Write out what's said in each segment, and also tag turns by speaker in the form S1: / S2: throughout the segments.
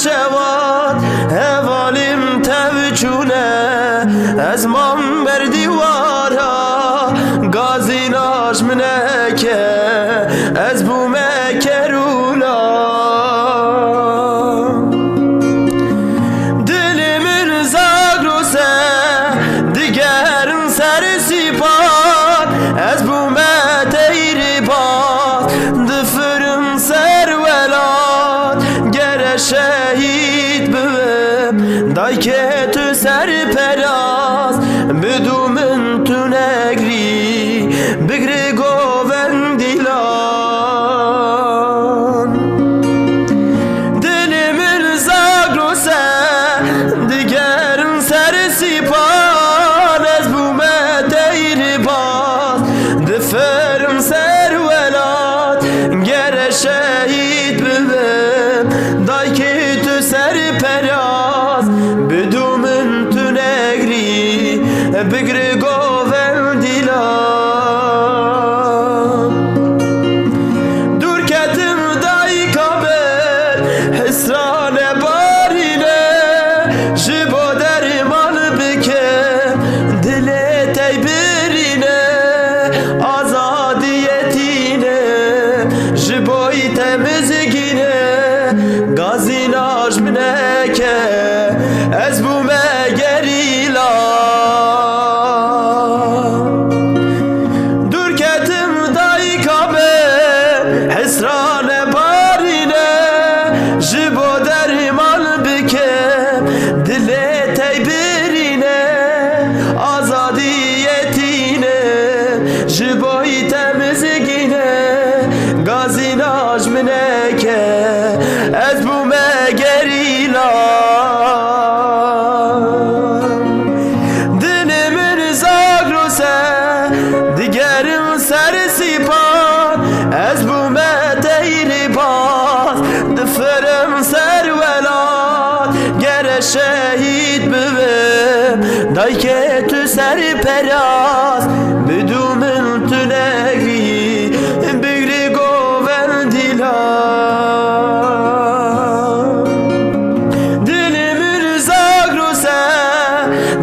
S1: شواد هوالیم توچونه از من بر دیوارا گازی ناش منکه از بومه کرولا دلمن زاگروسه دیگرن سر سیپاد از بومه تیری باد دفرم سر ولاد گر شهید ببم دای که تو سر پراز بدو من تو نگری بگری گوون دیلان دل من زاگروسه دیگرم سر سیپان از بومه دیر باز دفرم سر ولاد گر شهید ببم دای که تو سر پراز بدو من تو نگری بگری گوون دیلان دور کتم دای کابل حسران بارینه جبو درمان بکه دل تی برینه آزادیتینه جبوی تمزگینه گازی ناش منکه از بومه گریلا دور کتم دای کابل حسران بارینه جبو درمان بکم دل تی برینه آزادیتینه جبوی تمزگینه گازی ناش منکه از بومه گریلا دل من زاگروسه دیگرم سر سیپان از بومه تیری باز دفرم سر ولاد گر شهید ببم دای که تو سر پراز بدو من تو نگری بگری گوون دیلان دل من زاگروسه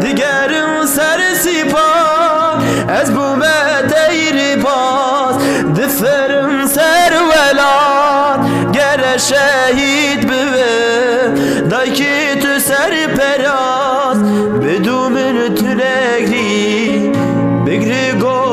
S1: دیگرم سر سیپان از بومه دیر باز دفرم سر ولاد گر شهید ببم دای که تو سر پراز بدو من تو نگری بگری گو